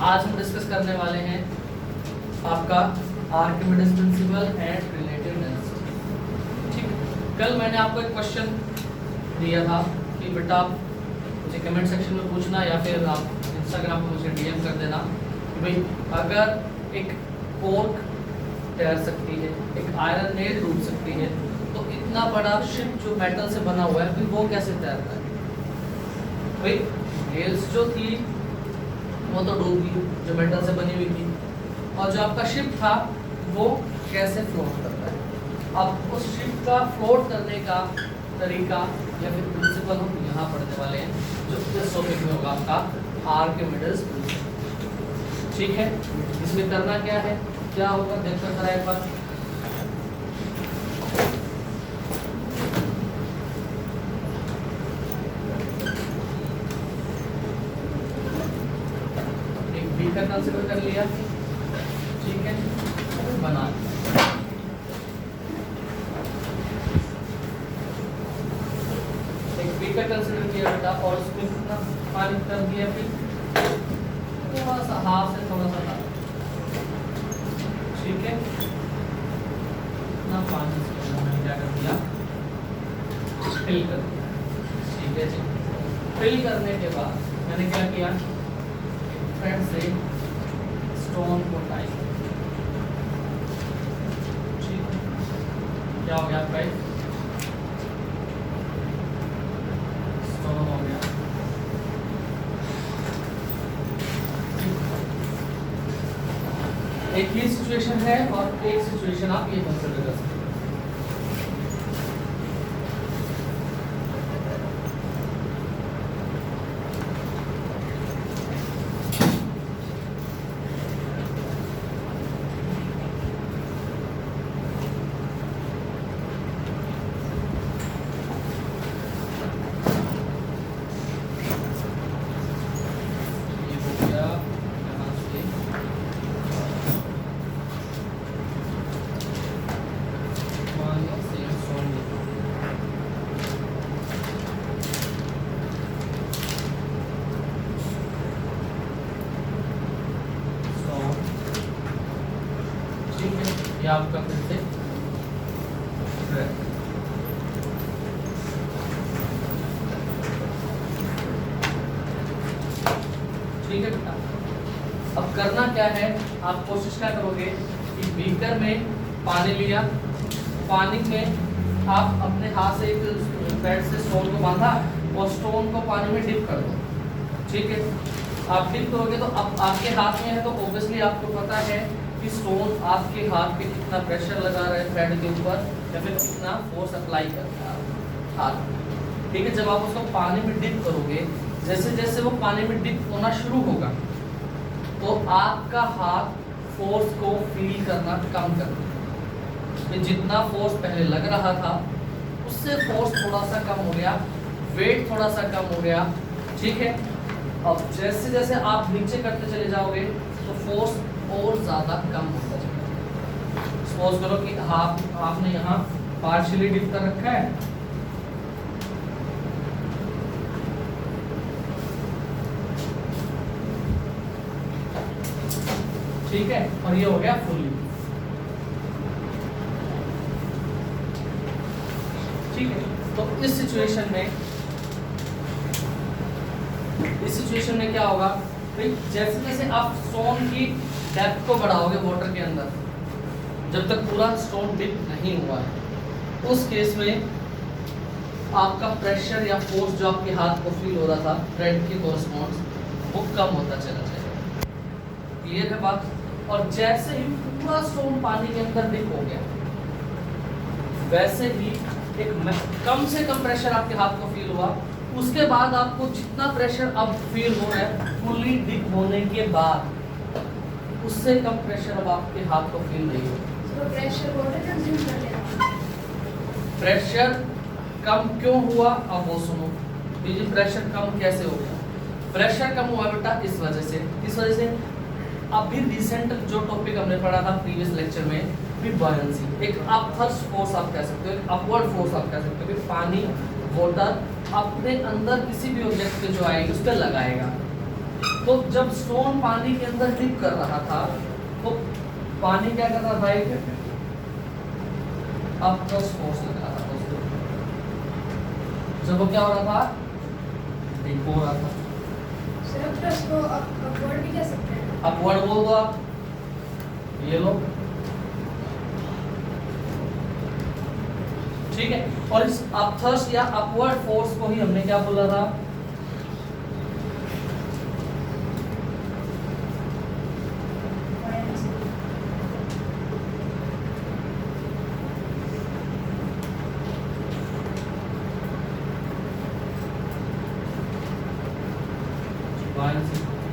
आज हम डिस्कस करने वाले हैं आपका Archimedes principal and relative density. ठीक है, कल मैंने आपको एक क्वेश्चन दिया था कि बेटा आप मुझे कमेंट सेक्शन में पूछना या फिर आप इंस्टाग्राम पर मुझे डीएम कर देना कि भाई अगर एक कोर्क तैर सकती है, एक आयरन नेल टूट सकती है, तो इतना बड़ा शिप जो मेटल से बना हुआ है फिर वो कैसे तैरता है। भाई नेल्स जो थी वो तो डूब गई, जो मेटल से बनी हुई थी, और जो आपका शिप था वो कैसे फ्लोट करता है। अब उस शिप का फ्लोट करने का तरीका या फिर प्रिंसिपल हम यहाँ पढ़ने वाले हैं, जो इस टॉपिक में होगा आपका आर्किमिडीज प्रिंसिपल। ठीक है, इसमें करना क्या है, क्या होगा देखकर करा एक बार। बीकर कंसीडर कर लिया, ठीक है, बना एक बीकर कंसीडर किया बेटा और उसमें कितना पानी कर दिया, फिर थोड़ा सा हाथ से थोड़ा सा था, ठीक है, इतना पानी से मैंने क्या कर दिया, फिल कर दिया। ठीक है जी, फिल करने के बाद मैंने क्या किया, फ्रेंड से स्टोन को टाइप, ठीक है, क्या हो गया आपका स्टोन हो गया। एक ही सिचुएशन है और एक सिचुएशन आप ये कंसिडर कर सकते हैं। ये आपका फिर से ठीक है बेटा। अब करना क्या है, आप कोशिश क्या करोगे कि बीकर में पानी लिया, पानी में आप अपने हाथ से एक पैड से स्टोन को बांधा और स्टोन को पानी में डिप कर दो। ठीक है, आप डिप करोगे तो अब आपके हाथ में है तो ऑब्वियसली आपको पता है कि स्टोन आपके हाथ पे कितना प्रेशर लगा रहा है थ्रेड के ऊपर या फिर कितना फोर्स अप्लाई कर रहा है हाथ। ठीक है, जब आप उसको पानी में डिप करोगे, जैसे जैसे वो पानी में डिप होना शुरू होगा तो आपका हाथ फोर्स को फील करना कम कर देगा। जितना फोर्स पहले लग रहा था उससे फोर्स थोड़ा सा कम हो गया, वेट थोड़ा सा कम हो गया। ठीक है, अब जैसे जैसे आप नीचे करते चले जाओगे तो फोर्स और ज़्यादा कम होता जाएगा। सपोज करो कि आपने यहाँ पार्शियली डिप कर रखा है, ठीक है, और ये हो गया फुली। ठीक है, तो इस सिचुएशन में क्या होगा भाई, जैसे जैसे आप स्टोन की डेप्थ को बढ़ाओगे वाटर के अंदर, जब तक पूरा स्टोन डिप नहीं हुआ है, उस केस में आपका प्रेशर या फोर्स जो आपके हाथ को फील हो रहा था थ्रेड के कोरस्पॉन्ड्स वो कम होता चला जाएगा। क्लियर है बात। और जैसे ही पूरा स्टोन पानी के अंदर डिप हो गया, वैसे ही एक कम से कम प्रेशर आपके हाथ को फील हुआ, उसके बाद आपको जितना प्रेशर अब फील हो रहा है फुली डिप होने के बाद, उससे कम प्रेशर अब आपके हाथ को फील नहीं होगा। प्रेशर कम क्यों हुआ अब वो सुनो। ये प्रेशर कम कैसे हो गया, प्रेशर कम हुआ बेटा इस वजह से अभी रिसेंट जो टॉपिक हमने पढ़ा था प्रीवियस लेक्चर में भी, बॉयंसी, एक आप थर्स्ट फोर्स आप कह सकते हो, एक अपवर्ड फोर्स आप कह सकते हो कि पानी वाटर अपने अंदर किसी भी ऑब्जेक्ट पे जो आएगी उस पर लगाएगा। तो जब स्टोन पानी के अंदर डिप कर रहा था तो पानी क्या कर रहा था, एक अपवर्ड फोर्स लगा रहा था उसको। जब वो क्या हो रहा था, डिप हो रहा था। सर प्लस को अपवर्ड भी कह सकते हैं। अपवर्ड बोल दो आप, ये लो, ठीक है। और इस अपथर्स्ट या अपवर्ड फोर्स को ही हमने क्या बोला था,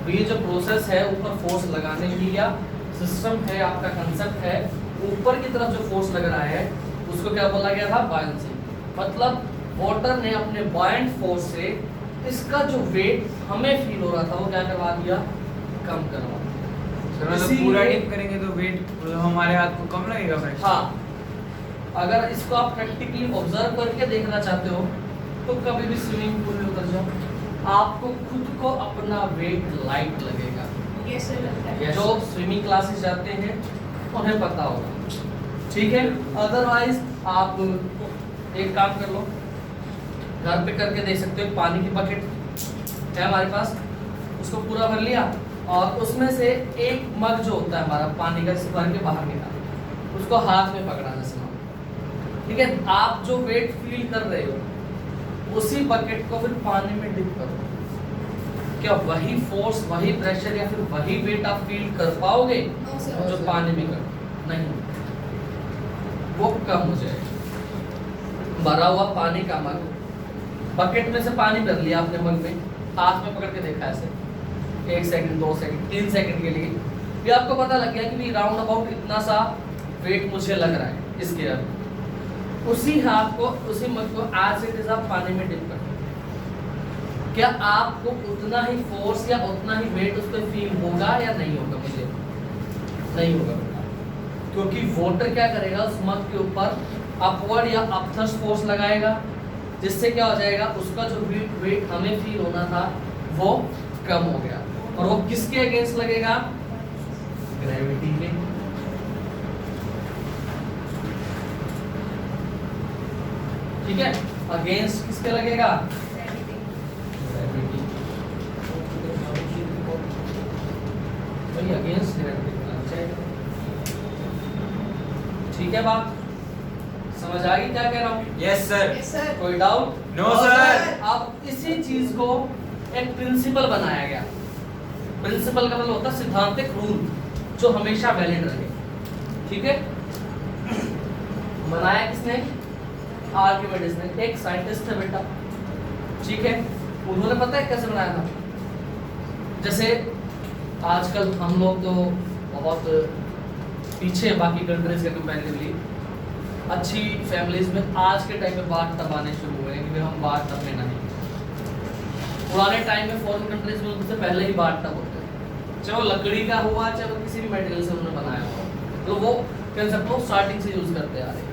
तो ये जो प्रोसेस है ऊपर फोर्स लगाने की या सिस्टम है, आपका कंसेप्ट है, ऊपर की तरफ जो फोर्स लग रहा है उसको क्या बोला गया था, बायंसी। मतलब वाटर ने अपने बायंट फोर्स से इसका जो वेट हमें फील हो रहा था वो क्या करवा दिया, कम करवा दिया। मतलब पूरा डिप करेंगे तो वेट हमारे हाथ को कम लगेगा भाई। हाँ, अगर इसको आप प्रैक्टिकली ऑब्जर्व करके देखना चाहते हो तो कभी भी स्विमिंग पूल में उतर जाओ, आपको खुद को अपना वेट लाइट लगेगा। ये सर लगता है। जो स्विमिंग क्लासेस जाते हैं उन्हें पता होगा, ठीक है। अदरवाइज आप एक काम कर लो, घर पे करके देख सकते हो। पानी की बकेट है हमारे पास, उसको पूरा भर लिया और उसमें से एक मग जो होता है हमारा पानी का, इसे भर के बाहर निकाला, उसको हाथ में पकड़ा जैसे, ठीक है। आप जो वेट फील कर रहे हो उसी बकेट को फिर पानी में डिप करो, क्या वही फोर्स, वही प्रेशर या फिर वही वेट आप फील कर पाओगे नो सर। जो पानी में कर, नहीं, वो कम हो जाएगा। भरा हुआ पानी का मग, बकेट में से पानी भर लिया आपने मग में, हाथ में पकड़ के देखा ऐसे 1 सेकंड 2 सेकंड 3 सेकंड के लिए, फिर आपको पता लग गया कि भी राउंड अबाउट इतना सा वेट मुझे लग रहा है इसके अंदर। उसी हाथ को, उसी मग को आज इट इज आप पानी में डिप कर, क्या आपको उतना ही फोर्स या उतना ही वेट उस पर फील होगा या नहीं होगा, मुझे नहीं होगा, क्योंकि वाटर क्या करेगा उस मग के ऊपर अपवर्ड या अपथर्स्ट फोर्स लगाएगा, जिससे क्या हो जाएगा, उसका जो वेट हमें फील होना था वो कम हो गया। और वो किसके अगेंस्ट लगेगा, ग्रेविटी के। ठीक है, अगेंस्ट किसके लगेगा, ग्रेविटी। वही अगेंस्ट ग्रेविटी। ठीक है, बात समझ आ गई क्या कह रहा हूँ? Yes sir. Yes sir. कोई डाउट? No sir. अब इसी चीज को एक प्रिंसिपल बनाया गया। प्रिंसिपल का मतलब होता है सिद्धांतिक रूल जो हमेशा वैलिड रहे, ठीक है। बनाया किसने, आर्किमिडीज ने, एक साइंटिस्ट थे बेटा, ठीक है। उन्होंने पता है कैसे बनाया था, जैसे आजकल हम लोग तो बहुत पीछे हैं बाकी कंट्रीज के कंपैरेटिवली, अच्छी फैमिलीज में आज के टाइम में बाथ टब आने शुरू हुए हैं कि हम बाथ टब में नहीं, पुराने टाइम में फॉरेन कंट्रीज में उनसे पहले ही बाथ टब होते थे, चाहे वो लकड़ी का हुआ चाहे वो किसी भी मटेरियल से उन्होंने बनाया हुआ, तो वो कंसेप्ट को स्टार्टिंग से यूज करते आ रहे हैं।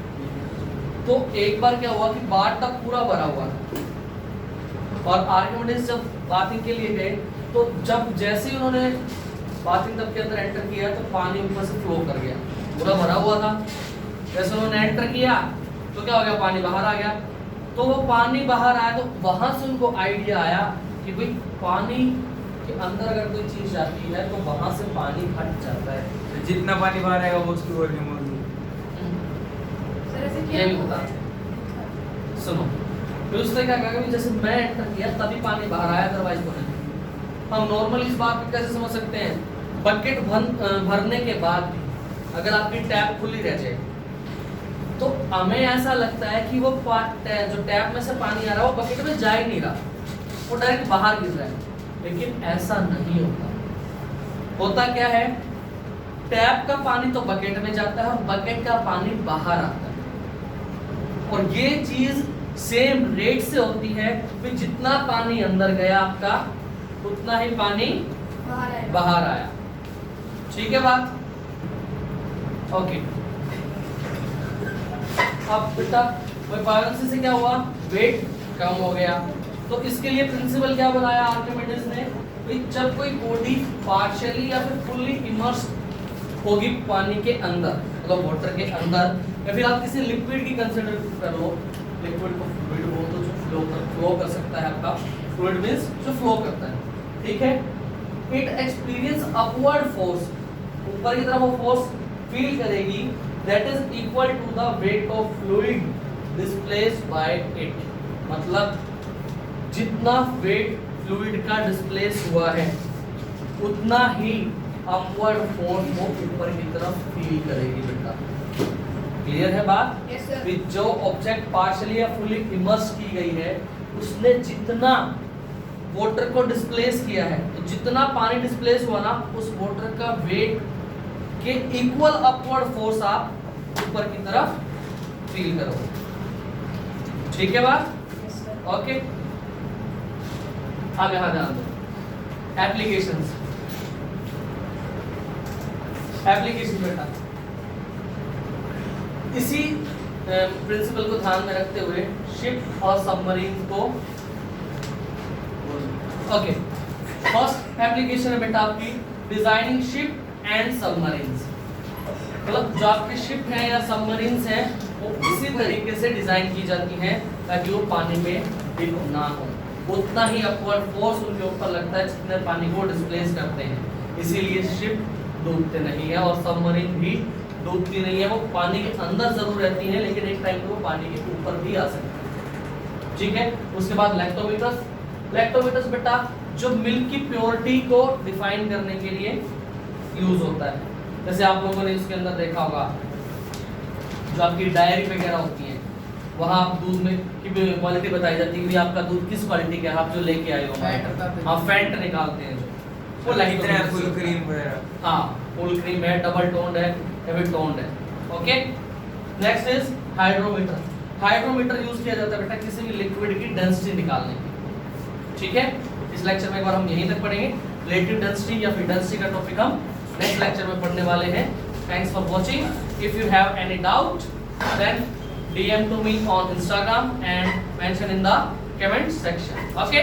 तो एक बार क्या हुआ कि बाथ टब पूरा भरा हुआ था और आर्किमिडीज जब बाथिंग के लिए गए तो जब जैसे ही उन्होंने बाथिंग टब के अंदर एंटर किया तो पानी ऊपर से फ्लो कर गया, पूरा भरा हुआ था। जैसे उन्होंने एंटर किया तो क्या हो गया, पानी बाहर आ गया। तो वो पानी बाहर आया तो वहां से उनको आइडिया आया कि भाई पानी के अंदर अगर कोई चीज जाती है तो वहां से पानी हट जाता है, तो जितना पानी बाहर आएगा वो उसकी वॉल्यूम होगी। सर ऐसे ये क्या भी होता है। सुनो, फिर उसने क्या कहा कि जैसे मैं एंटर किया तभी पानी बाहर आया, अदरवाइज तो नहीं। हम नॉर्मली इस बात को कैसे समझ सकते हैं, बकेट भरने के बाद भी अगर आपकी टैप खुली रह जाए तो हमें ऐसा लगता है कि वो जो टैप में से पानी आ रहा है वो बकेट में जा ही नहीं रहा, वो डायरेक्ट बाहर गिर रहा है, लेकिन ऐसा नहीं होता। होता क्या है, टैप का पानी तो बकेट में जाता है और बकेट का पानी बाहर आता है, और ये चीज सेम रेट से होती है कि जितना पानी अंदर गया आपका उतना ही पानी बाहर आया। ठीक है बात, ओके। अब बेटा बायोलेंसी से क्या हुआ, वेट कम हो गया। तो इसके लिए प्रिंसिपल क्या बनाया आर्किमिडीज ने, जब कोई बॉडी पार्शियली या फिर फुल्ली इमर्स होगी पानी के अंदर, मतलब वाटर के अंदर, या फिर आप किसी लिक्विड की कंसीडर कर लो, लिक्विड को फ्लूइड बोल दो, जो फ्लो कर सकता है आपका, फ्लूइड मींस जो फ्लो करता है, ठीक है। इट एक्सपीरियंस अपवर्ड फोर्स, ऊपर की तरफ वो फोर्स फील करेगी, that is equal to the weight of fluid displaced by it, मतलब जितना वेट फ्लूइड का डिस्प्लेस हुआ है उतना ही अपवर्ड फोर्स वो ऊपर की तरफ फील करेगी बेटा। क्लियर है बात? Yes, sir. कि जो ऑब्जेक्ट पार्शियली या फुली इमर्स की गई है उसने जितना वाटर को डिस्प्लेस किया है, तो जितना पानी डिस्प्लेस हुआ ना, उस वाटर का वेट के इक्वल अपवर्ड फोर्स आप ऊपर की तरफ फील करोगे। ठीक है बात? Yes, sir. ओके, अब यहां ध्यान दो, एप्लीकेशंस। एप्लीकेशन बेटा इसी प्रिंसिपल को ध्यान में रखते हुए शिप और सबमरीन को, ओके, फर्स्ट एप्लीकेशन है बेटा आपकी डिजाइनिंग शिप एंड सबमरीन्स, मतलब जो आपके शिप हैं या सबमरीन्स हैं वो इसी तरीके से डिजाइन की जाती हैं ताकि वो पानी में डिप ना हो, उतना ही अपवर्ड फोर्स उनके ऊपर लगता है जितने पानी को डिस्प्लेस करते हैं, इसीलिए शिप डूबते नहीं है और सबमरीन भी डूबती नहीं है, वो पानी के अंदर जरूर रहती है लेकिन एक टाइम पे वो पानी के ऊपर भी आ सकती है। ठीक है, उसके बाद लैक्टोमीटर्स। लैक्टोमीटर्स बेटा जो मिल्क की प्योरिटी को डिफाइन करने के लिए यूज होता है, जैसे आप लोगों ने इसके अंदर देखा होगा जो आपकी डायरी वगैरह होती है, वहाँ आप दूध में की क्वालिटी बताई जाती है कि आपका दूध किस क्वालिटी का है, आप जो लेके आए हो, हाँ फैट निकालते हैं जो, वो लैक्टोमीटर्स फुल क्रीम वगैरह, हाँ फुल क्रीम है, डबल टोन्ड है, हेवी टोन्ड है। Okay, next is hydrometer. Hydrometer use किया जाता है बेटा किसी भी लिक्विड की डेंसिटी निकालने के लिए। ठीक है, इस लेक्चर में एक बार हम यहीं तक पढ़ेंगे, रिलेटिव डेंसिटी या फिर डेंसिटी का टॉपिक हम नेक्स्ट लेक्चर में पढ़ने वाले हैं। Thanks for watching. If you have any doubt then DM to me on Instagram and mention in the comment section. Okay.